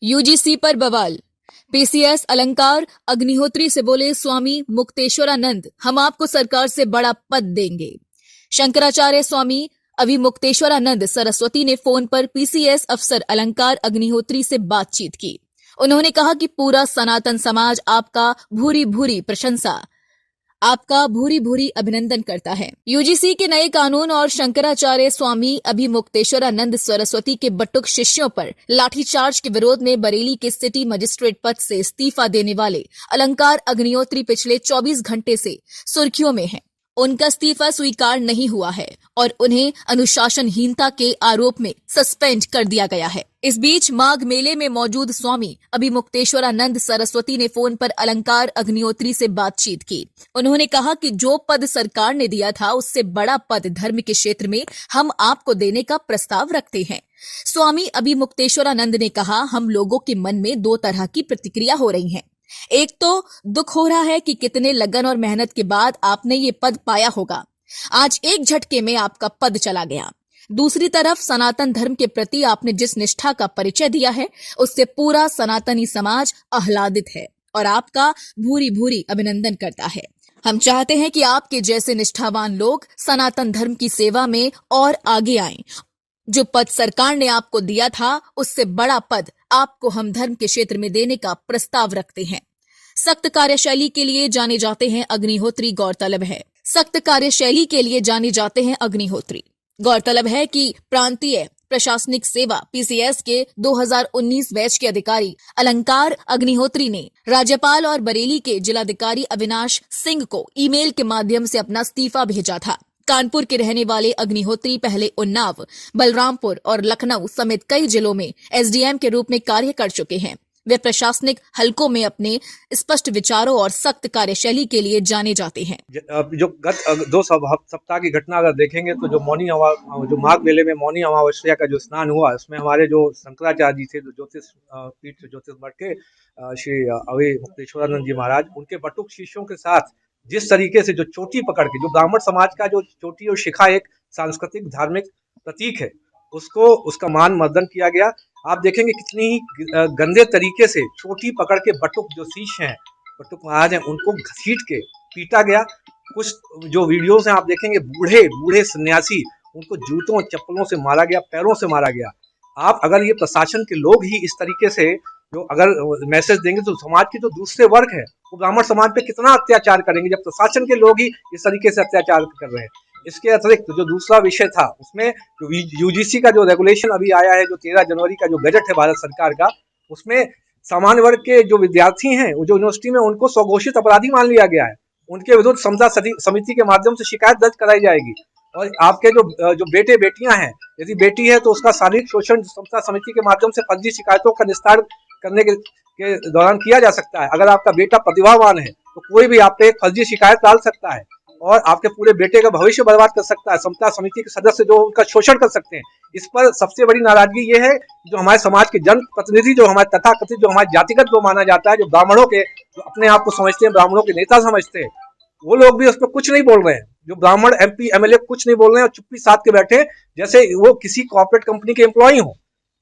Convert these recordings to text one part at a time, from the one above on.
UGC पर बवाल। PCS अलंकार अग्निहोत्री से बोले स्वामी मुक्तेश्वरानंद, हम आपको सरकार से बड़ा पद देंगे। शंकराचार्य स्वामी अभिमुक्तेश्वरानंद सरस्वती ने फोन पर पीसीएस अफसर अलंकार अग्निहोत्री से बातचीत की। उन्होंने कहा कि पूरा सनातन समाज आपका भूरी भूरी प्रशंसा, आपका भूरी भूरी अभिनंदन करता है। यूजीसी के नए कानून और शंकराचार्य स्वामी अभिमुक्तेश्वरानंद सरस्वती के बटुक शिष्यों पर लाठीचार्ज के विरोध में बरेली के सिटी मजिस्ट्रेट पद से इस्तीफा देने वाले अलंकार अग्निहोत्री पिछले 24 घंटे से सुर्खियों में हैं। उनका इस्तीफा स्वीकार नहीं हुआ है और उन्हें अनुशासनहीनता के आरोप में सस्पेंड कर दिया गया है। इस बीच माघ मेले में मौजूद स्वामी अभिमुक्तेश्वरानंद सरस्वती ने फोन पर अलंकार अग्निहोत्री से बातचीत की। उन्होंने कहा कि जो पद सरकार ने दिया था उससे बड़ा पद धर्म के क्षेत्र में हम आपको देने का प्रस्ताव रखते हैं। स्वामी अभिमुक्तेश्वरानंद ने कहा, हम लोगों के मन में दो तरह की प्रतिक्रिया हो रही है। एक तो दुख हो रहा है कि कितने लगन और मेहनत के बाद आपने ये पद पाया होगा, आज एक झटके में आपका पद चला गया। दूसरी तरफ सनातन धर्म के प्रति आपने जिस निष्ठा का परिचय दिया है उससे पूरा सनातनी समाज आह्लादित है और आपका भूरी भूरी अभिनंदन करता है। हम चाहते हैं कि आपके जैसे निष्ठावान लोग सनातन धर्म की सेवा में और आगे आएं। जो पद सरकार ने आपको दिया था उससे बड़ा पद आपको हम धर्म के क्षेत्र में देने का प्रस्ताव रखते हैं। सख्त कार्यशैली के लिए जाने जाते हैं अग्निहोत्री। गौरतलब है सख्त कार्यशैली के लिए जाने जाते हैं अग्निहोत्री। गौरतलब है कि प्रांतीय प्रशासनिक सेवा पीसीएस के 2019 बैच के अधिकारी अलंकार अग्निहोत्री ने राज्यपाल और बरेली के जिलाधिकारी अविनाश सिंह को ईमेल के माध्यम से अपना इस्तीफा भेजा था। कानपुर के रहने वाले अग्निहोत्री पहले उन्नाव, बलरामपुर और लखनऊ समेत कई जिलों में एसडीएम के रूप में कार्य कर चुके हैं। वे प्रशासनिक हलकों में अपने स्पष्ट विचारों और सख्त कार्यशैली के लिए जाने जाते हैं। जो गत 2 सप्ताह की घटना अगर देखेंगे तो जो माघ मेले में मौनी अमावस्या का जो स्नान हुआ, उसमें हमारे जो शंकराचार्य जी थे, जो ज्योतिष पीठ ज्योतिष मठ के श्री अभिमुक्तेश्वरानंद जी महाराज, उनके बटुक शिष्यों के साथ जिस तरीके से जो चोटी पकड़ के, जो ब्राह्मण समाज का जो चोटी और शिखा एक सांस्कृतिक धार्मिक प्रतीक है, उसका मान मर्दन किया गया। आप देखेंगे कितनी ही गंदे तरीके से चोटी पकड़ के बटुक जो शीश हैं, बटुक महाराज हैं, उनको घसीट के पीटा गया। कुछ जो वीडियोस हैं आप देखेंगे, बूढ़े बूढ़े सन्यासी, उनको जूतों चप्पलों से मारा गया, पैरों से मारा गया। आप अगर ये प्रशासन के लोग ही इस तरीके से जो अगर मैसेज देंगे तो समाज के जो दूसरे वर्ग है वो ब्राह्मण समाज पे कितना अत्याचार करेंगे, जब प्रशासन के लोग ही इस तरीके से अत्याचार कर रहे हैं। इसके अतिरिक्त जो दूसरा विषय था, उसमें जो यूजीसी का जो रेगुलेशन अभी आया है, जो 13 जनवरी का जो बजट है भारत सरकार का, उसमें सामान्य वर्ग के जो विद्यार्थी हैं, वो जो यूनिवर्सिटी में, उनको स्वघोषित अपराधी मान लिया गया है। उनके विरुद्ध समता समिति के माध्यम से शिकायत दर्ज कराई जाएगी। और आपके जो बेटे बेटियां हैं, यदि बेटी है तो उसका शारीरिक शोषण समता समिति के माध्यम से फर्जी शिकायतों का निस्तार करने के दौरान किया जा सकता है। अगर आपका बेटा प्रतिभावान है तो कोई भी आप पे एक फर्जी शिकायत डाल सकता है और आपके पूरे बेटे का भविष्य बर्बाद कर सकता है। समता समिति के सदस्य जो उनका शोषण कर सकते हैं। इस पर सबसे बड़ी नाराजगी ये है, जो हमारे समाज के जन प्रतिनिधि, जो हमारे तथाकथित, जो हमारे जातिगत जो माना जाता है, जो ब्राह्मणों के, जो अपने आप को समझते हैं ब्राह्मणों के नेता समझते हैं, वो लोग भी उस पर कुछ नहीं बोल रहे हैं। जो ब्राह्मण एमपी एमएलए कुछ नहीं बोल रहे हैं और चुप्पी साध के बैठे, जैसे वो किसी कॉर्पोरेट कंपनी के एम्प्लॉई हो।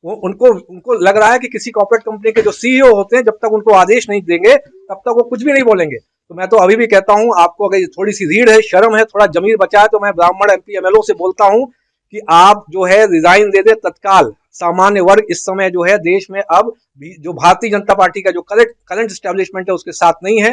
उनको लग रहा है कि किसी कॉर्पोरेट कंपनी के जो सीईओ होते हैं, जब तक उनको आदेश नहीं देंगे तब तक वो कुछ भी नहीं बोलेंगे। तो मैं तो अभी भी कहता हूं, आपको अगर थोड़ी सी रीढ़ है, शर्म है, थोड़ा जमीर बचा है, तो मैं ब्राह्मण एमपी एमएलओ से बोलता हूं कि आप जो है रिजाइन दे दे तत्काल। सामान्य वर्ग इस समय जो है देश में अब जो भारतीय जनता पार्टी का जो करंट एस्टेब्लिशमेंट है उसके साथ नहीं है।